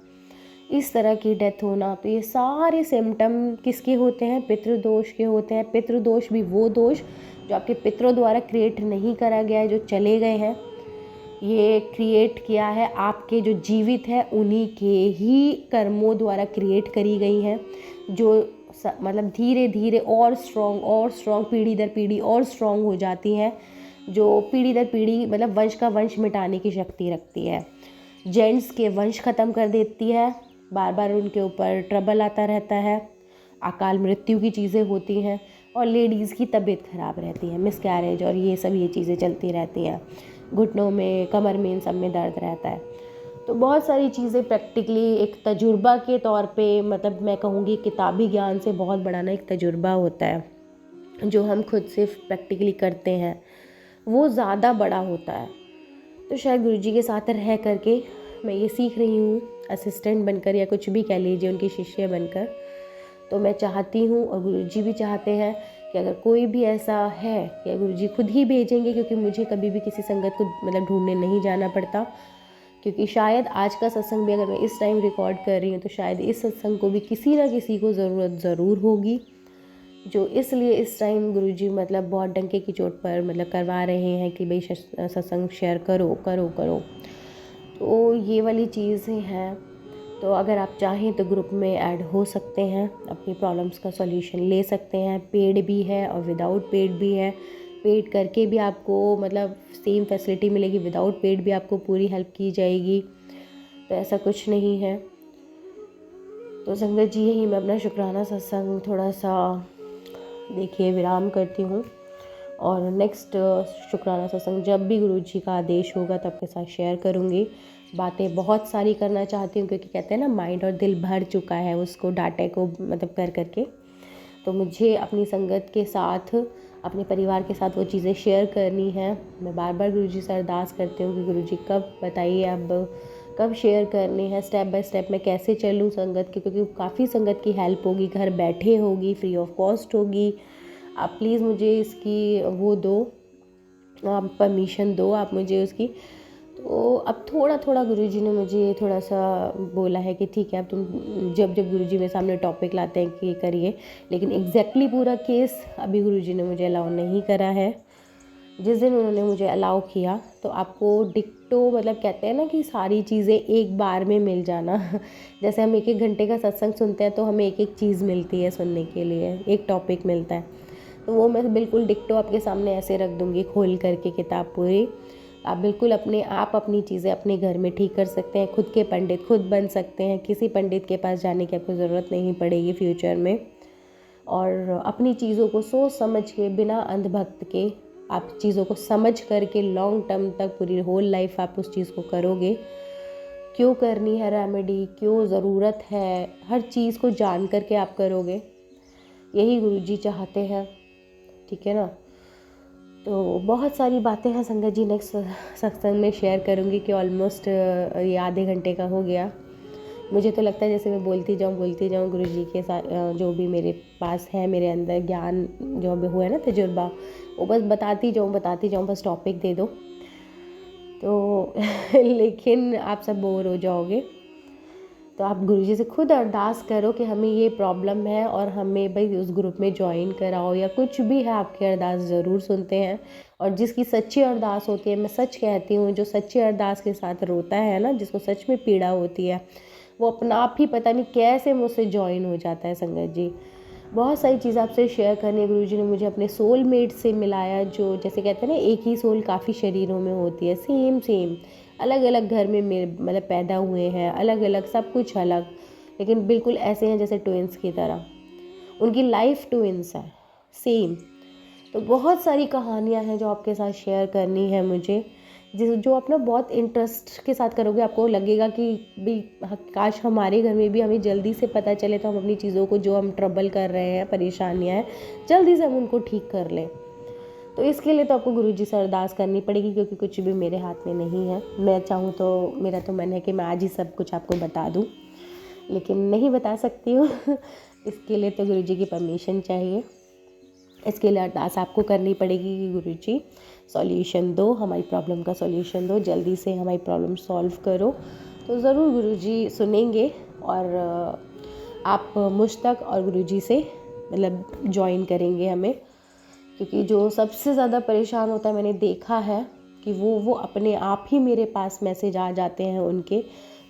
इस तरह की डेथ होना, तो ये सारे सिम्टम किसके होते हैं? पितृदोष के होते हैं। पितृदोष भी वो दोष जो आपके पितरों द्वारा क्रिएट नहीं करा गया है, जो चले गए हैं, ये क्रिएट किया है आपके जो जीवित है उन्हीं के ही कर्मों द्वारा क्रिएट करी गई हैं, जो मतलब धीरे धीरे और स्ट्रॉन्ग पीढ़ी दर पीढ़ी और स्ट्रॉन्ग हो जाती हैं, जो पीढ़ी दर पीढ़ी मतलब वंश का वंश मिटाने की शक्ति रखती है। जेंट्स के वंश ख़त्म कर देती है, बार बार उनके ऊपर ट्रबल आता रहता है, अकाल मृत्यु की चीज़ें होती हैं, और लेडीज़ की तबीयत ख़राब रहती है, मिसकैरेज और ये चीज़ें चलती रहती हैं, घुटनों में, कमर में, इन सब में दर्द रहता है। तो बहुत सारी चीज़ें प्रैक्टिकली एक तजुर्बा के तौर पे, मतलब मैं कहूँगी किताबी ज्ञान से बहुत बड़ा ना एक तजुर्बा होता है जो हम खुद से प्रैक्टिकली करते हैं, वो ज़्यादा बड़ा होता है। तो शायद गुरुजी के साथ रह करके मैं ये सीख रही हूँ, असिस्टेंट बनकर या कुछ भी कह लीजिए, उनकी शिष्य बनकर। तो मैं चाहती हूँ और गुरुजी भी चाहते हैं कि अगर कोई भी ऐसा है या गुरुजी खुद ही भेजेंगे, क्योंकि मुझे कभी भी किसी संगत को मतलब ढूंढने नहीं जाना पड़ता, क्योंकि शायद आज का सत्संग भी अगर मैं इस टाइम रिकॉर्ड कर रही हूँ तो शायद इस सत्संग को भी किसी ना किसी को ज़रूरत ज़रूर होगी, जो इसलिए इस टाइम गुरुजी मतलब बहुत डंके की चोट पर मतलब करवा रहे हैं कि भाई सत्संग शेयर करो करो करो। तो ये वाली चीज़ें हैं। तो अगर आप चाहें तो ग्रुप में ऐड हो सकते हैं, अपनी प्रॉब्लम्स का सॉल्यूशन ले सकते हैं। पेड भी है और विदाउट पेड भी है। पेड करके भी आपको मतलब सेम फैसिलिटी मिलेगी, विदाउट पेड भी आपको पूरी हेल्प की जाएगी, तो ऐसा कुछ नहीं है। तो संगत जी, यही मैं अपना शुक्राना सत्संग थोड़ा सा देखिए विराम करती हूँ, और नेक्स्ट शुक्राना सत्संग जब भी गुरु जी का आदेश होगा तब के साथ शेयर करूँगी। बातें बहुत सारी करना चाहती हूँ, क्योंकि कहते हैं ना माइंड और दिल भर चुका है उसको डाटे को मतलब कर करके। तो मुझे अपनी संगत के साथ, अपने परिवार के साथ वो चीज़ें शेयर करनी है। मैं बार बार गुरु जी से अरदास करती हूँ कि गुरु जी कब बताइए, अब कब शेयर करनी है, स्टेप बाय स्टेप मैं कैसे चलूँ संगत की, क्योंकि काफ़ी संगत की हेल्प होगी, घर बैठे होगी, फ्री ऑफ कॉस्ट होगी। आप प्लीज़ मुझे इसकी वो दो, आप परमिशन दो आप मुझे उसकी। तो अब थोड़ा थोड़ा गुरुजी ने मुझे थोड़ा सा बोला है कि ठीक है, अब तुम जब जब गुरुजी मेरे सामने टॉपिक लाते हैं कि करिए, लेकिन एग्जैक्टली पूरा केस अभी गुरुजी ने मुझे अलाउ नहीं करा है। जिस दिन उन्होंने मुझे अलाउ किया तो आपको डिक्टो मतलब कहते हैं ना कि सारी चीज़ें एक बार में मिल जाना जैसे हम एक एक घंटे का सत्संग सुनते हैं तो हमें एक एक चीज़ मिलती है सुनने के लिए, एक टॉपिक मिलता है, तो वो मैं बिल्कुल डिक्टो आपके सामने ऐसे रख दूँगी खोल करके किताब पूरी। आप बिल्कुल अपनी चीज़ें अपने घर में ठीक कर सकते हैं, खुद के पंडित खुद बन सकते हैं, किसी पंडित के पास जाने की आपको ज़रूरत नहीं पड़ेगी फ्यूचर में। और अपनी चीज़ों को सोच समझ के, बिना अंधभक्त के, आप चीज़ों को समझ करके लॉन्ग टर्म तक पूरी होल लाइफ आप उस चीज़ को करोगे। क्यों करनी है रेमेडी, क्यों ज़रूरत है, हर चीज़ को जान करके आप करोगे, यही गुरुजी चाहते हैं। ठीक है ना। तो बहुत सारी बातें हैं संगत जी, नेक्स्ट सत्संग में शेयर करूँगी कि ऑलमोस्ट ये आधे घंटे का हो गया। मुझे तो लगता है जैसे मैं बोलती जाऊँ गुरुजी के साथ जो भी मेरे पास है, मेरे अंदर ज्ञान जो भी हुआ है ना, तजुर्बा, वो बस बताती जाऊँ, बस टॉपिक दे दो तो लेकिन आप सब बोर हो जाओगे। तो आप गुरुजी से खुद अरदास करो कि हमें ये प्रॉब्लम है और हमें भाई उस ग्रुप में ज्वाइन कराओ, या कुछ भी है आपकी अरदास ज़रूर सुनते हैं। और जिसकी सच्ची अरदास होती है, मैं सच कहती हूँ, जो सच्ची अरदास के साथ रोता है ना, जिसको सच में पीड़ा होती है, वो अपना आप ही पता नहीं कैसे मुझसे ज्वाइन हो जाता है संगत जी। बहुत सारी चीज़ आपसे शेयर करनी है। गुरुजी ने मुझे अपने सोलमेट से मिलाया, जो जैसे कहते हैं ना एक ही सोल काफ़ी शरीरों में होती है, सेम अलग अलग घर में मेरे मतलब पैदा हुए हैं, अलग अलग सब कुछ अलग, लेकिन बिल्कुल ऐसे हैं जैसे ट्विंस की तरह, उनकी लाइफ ट्विंस है सेम। तो बहुत सारी कहानियाँ हैं जो आपके साथ शेयर करनी है मुझे, जो आप ना बहुत इंटरेस्ट के साथ करोगे, आपको लगेगा कि भी काश हमारे घर में भी हमें जल्दी से पता चले, तो हम अपनी चीज़ों को, जो हम ट्रबल कर रहे हैं, परेशानियाँ हैं, जल्दी से हम उनको ठीक कर लें। तो इसके लिए तो आपको गुरुजी से अरदास करनी पड़ेगी, क्योंकि कुछ भी मेरे हाथ में नहीं है। मैं चाहूँ तो, मेरा तो मन है कि मैं आज ही सब कुछ आपको बता दूँ, लेकिन नहीं बता सकती हूँ इसके लिए तो गुरुजी की परमिशन चाहिए। इसके लिए अरदास आपको करनी पड़ेगी कि गुरुजी सॉल्यूशन दो, हमारी प्रॉब्लम का सॉल्यूशन दो, जल्दी से हमारी प्रॉब्लम सॉल्व करो। तो ज़रूर गुरुजी सुनेंगे और आप मुझ तक और गुरुजी से मतलब जॉइन करेंगे हमें, क्योंकि जो सबसे ज़्यादा परेशान होता है मैंने देखा है कि वो अपने आप ही मेरे पास मैसेज आ जाते हैं उनके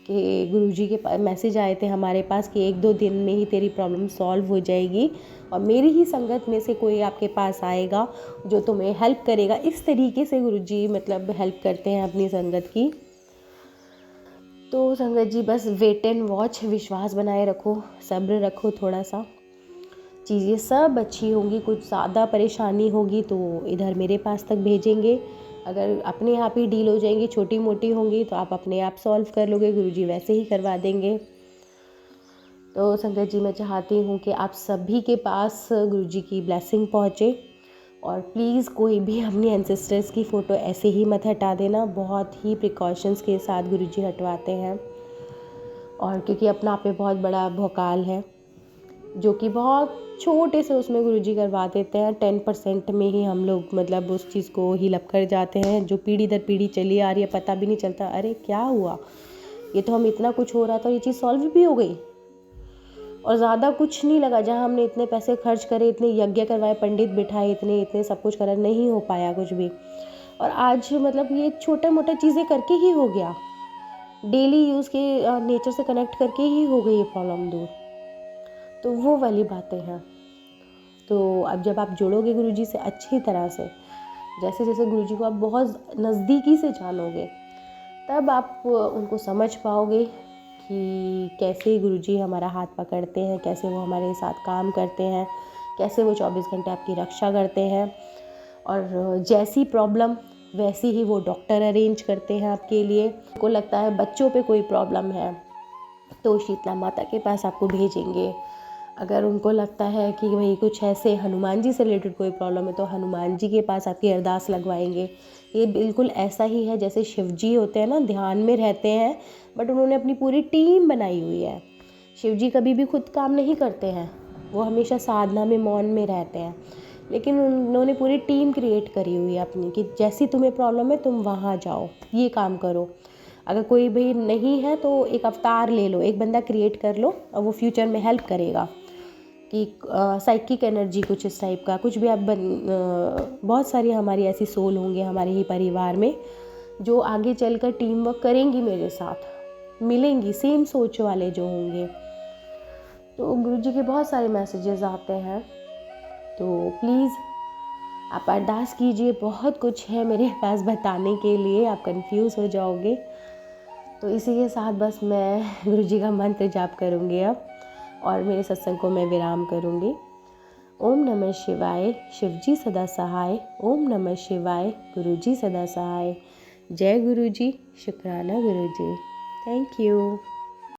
कि गुरुजी के मैसेज आए थे हमारे पास कि 1-2 दिन में ही तेरी प्रॉब्लम सॉल्व हो जाएगी और मेरी ही संगत में से कोई आपके पास आएगा जो तुम्हें हेल्प करेगा। इस तरीके से गुरुजी मतलब हेल्प करते हैं अपनी संगत की। तो संगत जी बस वेट एंड वॉच, विश्वास बनाए रखो, सब्र रखो, थोड़ा सा चीज़ें सब अच्छी होंगी। कुछ ज़्यादा परेशानी होगी तो इधर मेरे पास तक भेजेंगे, अगर अपने आप ही डील हो जाएंगी, छोटी मोटी होंगी तो आप अपने आप सॉल्व कर लोगे, गुरुजी वैसे ही करवा देंगे। तो संगत जी मैं चाहती हूँ कि आप सभी के पास गुरुजी की ब्लेसिंग पहुँचे और प्लीज़ कोई भी अपनी एंसेस्टर्स की फ़ोटो ऐसे ही मत हटा देना, बहुत ही प्रिकॉशंस के साथ गुरुजी हटवाते हैं। और क्योंकि अपना आप पे बहुत बड़ा भौकाल है जो कि बहुत छोटे से उसमें गुरुजी करवा देते हैं, 10% में ही हम लोग मतलब उस चीज़ को हील-अप कर जाते हैं, जो पीढ़ी दर पीढ़ी चली आ रही है, पता भी नहीं चलता अरे क्या हुआ, ये तो हम इतना कुछ हो रहा था, ये चीज़ सॉल्व भी हो गई। और ज़्यादा कुछ नहीं लगा, जहाँ हमने इतने पैसे खर्च करे, इतने यज्ञ करवाए, पंडित बिठाए, इतने सब कुछ करा, नहीं हो पाया कुछ भी। और आज मतलब ये छोटा मोटा चीज़ें करके ही हो गया, डेली यूज़ के नेचर से कनेक्ट करके ही हो गई ये प्रॉब्लम दूर। तो वो वाली बातें हैं। तो अब जब आप जुड़ोगे गुरुजी से अच्छी तरह से, जैसे जैसे गुरुजी को आप बहुत नज़दीकी से जानोगे, तब आप उनको समझ पाओगे कि कैसे गुरुजी हमारा हाथ पकड़ते हैं, कैसे वो हमारे साथ काम करते हैं, कैसे वो 24 घंटे आपकी रक्षा करते हैं। और जैसी प्रॉब्लम वैसी ही वो डॉक्टर अरेंज करते हैं आपके लिए। को लगता है बच्चों पे कोई प्रॉब्लम है तो शीतला माता के पास आपको भेजेंगे। अगर उनको लगता है कि भाई कुछ ऐसे हनुमान जी से रिलेटेड कोई प्रॉब्लम है तो हनुमान जी के पास आपकी अरदास लगवाएंगे। ये बिल्कुल ऐसा ही है जैसे शिव जी होते हैं ना, ध्यान में रहते हैं बट उन्होंने अपनी पूरी टीम बनाई हुई है। शिव जी कभी भी खुद काम नहीं करते हैं, वो हमेशा साधना में मौन में रहते हैं, लेकिन उन्होंने पूरी टीम क्रिएट करी हुई है अपनी कि जैसी तुम्हें प्रॉब्लम है तुम वहाँ जाओ, ये काम करो। अगर कोई भी नहीं है तो एक अवतार ले लो, एक बंदा क्रिएट कर लो और वो फ्यूचर में हेल्प करेगा कि साइकिक एनर्जी कुछ इस टाइप का कुछ भी आप बहुत सारी हमारी ऐसी सोल होंगे हमारे ही परिवार में जो आगे चलकर टीम वर्क करेंगी, मेरे साथ मिलेंगी, सेम सोच वाले जो होंगे। तो गुरुजी के बहुत सारे मैसेजेस आते हैं, तो प्लीज़ आप अरदास कीजिए, बहुत कुछ है मेरे पास बताने के लिए, आप कंफ्यूज हो जाओगे। तो इसी के साथ बस मैं गुरुजी का मंत्र जाप करूँगी अब और मेरे सत्संग को मैं विराम करूँगी। ओम नमः शिवाय, शिवजी सदा सहाय। ओम नमः शिवाय, गुरुजी सदा सहाय। जय गुरुजी, शुक्राना गुरुजी। Thank you.